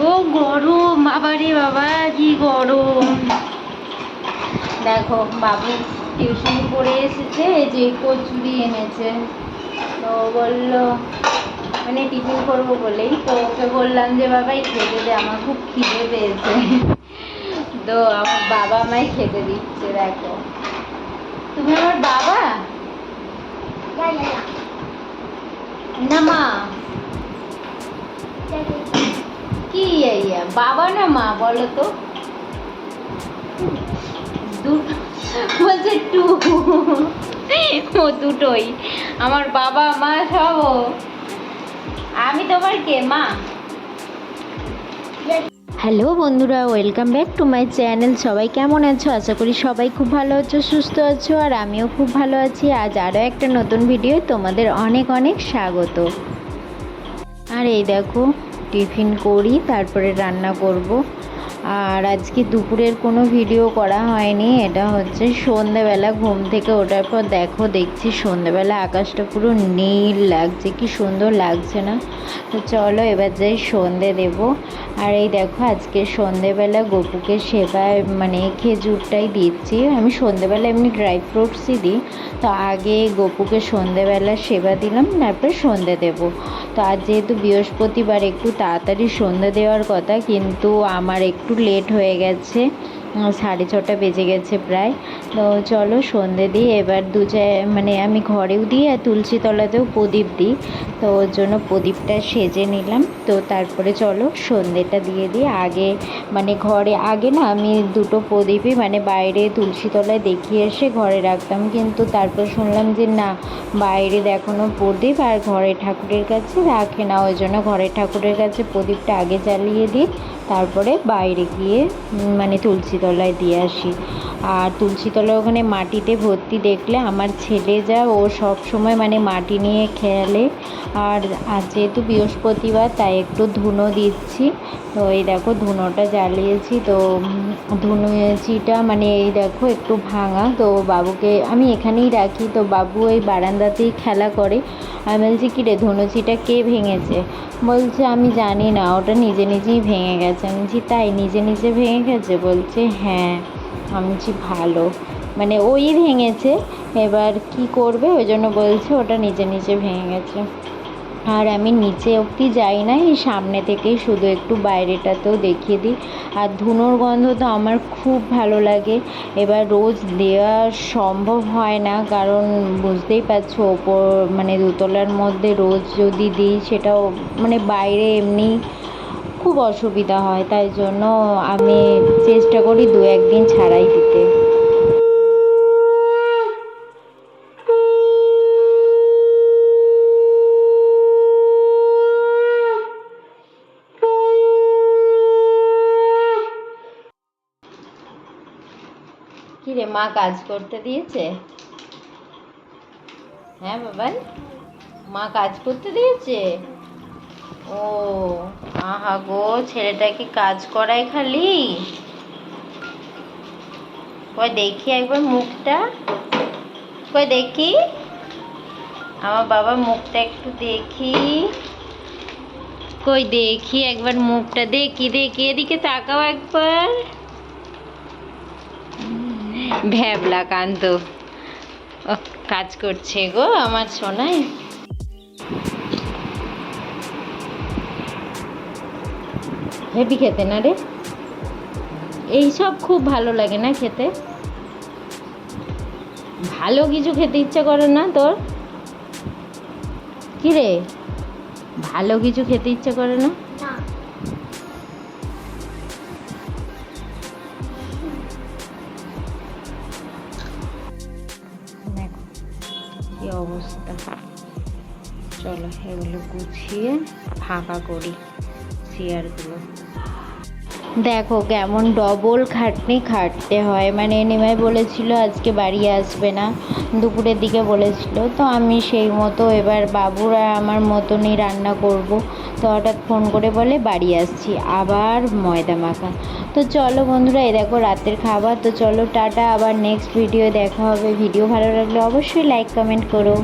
ও গরম, বাবারে বাবা কি গরম। দেখো বাবু টিউশন করে এসেছে, যে কচুরি এনেছে, তো বললো মানে টিফিন করবো বলেই, তো ওকে বললাম যে বাবাই খেতে দে, আমার খুব খিদে পেয়েছে। তো আমার বাবা আমায় খেতে দিচ্ছে। দেখো তুমি আমার বাবা না মা, কি বাবা না মা বলো তো? দুটো বলছে টু, ও দুটোই, আমার বাবা মা সব। আমি তোমার কে মা? হ্যালো বন্ধুরা, welcome back to my channel. সবাই কেমন আছো? আশা করি সবাই খুব ভালো আছো, সুস্থ আছো, আর আমিও খুব ভালো আছি। আজ আরও একটা নতুন ভিডিও তোমাদের অনেক অনেক স্বাগত। আর এই দেখো টিফিন করি, তারপরে রান্না করব। আর আজকে দুপুরের কোনো ভিডিও করা হয়নি, এটা হচ্ছে সন্ধেবেলা ঘুম থেকে ওঠার পর দেখছি সন্ধেবেলা আকাশটা পুরো নীল লাগছে, কি সুন্দর লাগছে না? তো চলো এবার যাই সন্ধে দেব। আর এই দেখো আজকে সন্ধেবেলা গপুকে সেবায় মানে খেজুরটাই দিচ্ছি। আমি সন্ধেবেলা এমনি ড্রাই ফ্রুটসই দিই, তো আগে গপুকে সন্ধেবেলা সেবা দিলাম, তারপর সন্ধে দেবো। তো আজ যেহেতু বৃহস্পতিবার একটু তাড়াতাড়ি সন্ধে দেওয়ার কথা, কিন্তু আমার একটু লেট হয়ে গেছে, 6:30 বেজে গেছে প্রায়। তো চলো সন্ধে দিই এবার। মানে আমি ঘরেও দিই আর তুলসী তলাতেও প্রদীপ দিই, তো ওর জন্য প্রদীপটা সেজে নিলাম। তো তারপরে চলো সন্ধেটা দিয়ে দিই। আগে মানে ঘরে আগে না আমি দুটো প্রদীপই মানে বাইরে তুলসী তলায় দেখিয়ে এসে ঘরে রাখতাম, কিন্তু তারপর শুনলাম যে না, বাইরে দেখানো প্রদীপ আর ঘরে ঠাকুরের কাছে রাখে না, ওই জন্য ঘরের ঠাকুরের কাছে প্রদীপটা আগে জ্বালিয়ে দিই, তারপরে বাইরে গিয়ে মানে তুলসী তলায় দিয়ে আসি। আর তুলসী তলায় ওখানে মাটিতে ভর্তি, দেখলে আমার ছেলে যা, ও সব সময় মানে মাটি নিয়ে খেলে। আর আজ যেহেতু বৃহস্পতিবার তাই একটু ধুনো দিচ্ছি। তো এই দেখো ধুনোটা জ্বালিয়েছি, তো ধুনুচিটা মানে এই দেখো একটু ভাঙা, তো বাবুকে আমি এখানেই রাখি, তো বাবু এই বারান্দাতেই খেলা করে। আমি বলছি কী রে ধনুচিটা কে ভেঙেছে? বলছে আমি জানি না, ওটা নিজে নিজেই ভেঙে গেছে। আমি বলছি তাই, নিজে নিজে ভেঙে গেছে? বলছে হ্যাঁ। আমি বলছি ভালো, মানে ওই ভেঙেছে, এবার কি করবে, ওই জন্য বলছে ওটা নিজে নিজে ভেঙে গেছে। আর আমি নিচে অবধি যাই না, এই সামনে থেকেই শুধু একটু বাইরেটাতেও দেখিয়ে দিই। আর ধুনোর গন্ধ তো আমার খুব ভালো লাগে। এবার রোজ দেওয়া সম্ভব হয় না, কারণ বুঝতেই পারছো ওপর মানে দোতলার মধ্যে রোজ যদি দিই সেটাও মানে বাইরে এমনি খুব অসুবিধা হয়, তাই জন্য আমি চেষ্টা করি 2-1 দিন ছাড়াই দিতে। কি রে মা কাজ করতে দিয়েছে? হ্যাঁ বাবাই, মা কাজ করতে দিয়েছে? ও আহা গো, ছেলেটাকে কাজ করায় খালি। কই দেখি একবার মুখটা, কই দেখি আমার বাবার মুখটা একটু দেখি, কই দেখি একবার মুখটা, দেখি দেখি, এদিকে তাকাও একবার। ভ্যাবলা কান্ত কাজ করছে গো আমার সোনাই। হেভি খেতে না রে, এইসব খুব ভালো লাগে না খেতে? ভালো কিছু খেতে ইচ্ছা করে না তোর? কি রে, ভালো কিছু খেতে ইচ্ছা করে না? দেখো কি অবস্থা। চলো এগুলো গুছিয়ে ফাঁকা করি চেয়ারগুলো। দেখো কেমন ডবল খাটনি খাটতে হয়, মানে নিমাই বলেছিল আজকে বাড়ি আসবে না, দুপুরের দিকে বলেছিল, তো আমি সেই মতো এবার বাবুর আর আমার মতনই রান্না করব। তো হঠাৎ ফোন করে বলে বাড়ি আসছি, আবার ময়দা মাখা। তো চলো বন্ধুরা, এই দেখো রাতের খাবার। তো চলো টাটা, আবার নেক্সট ভিডিও দেখা হবে। ভিডিও ভালো লাগলে অবশ্যই লাইক কমেন্ট করো।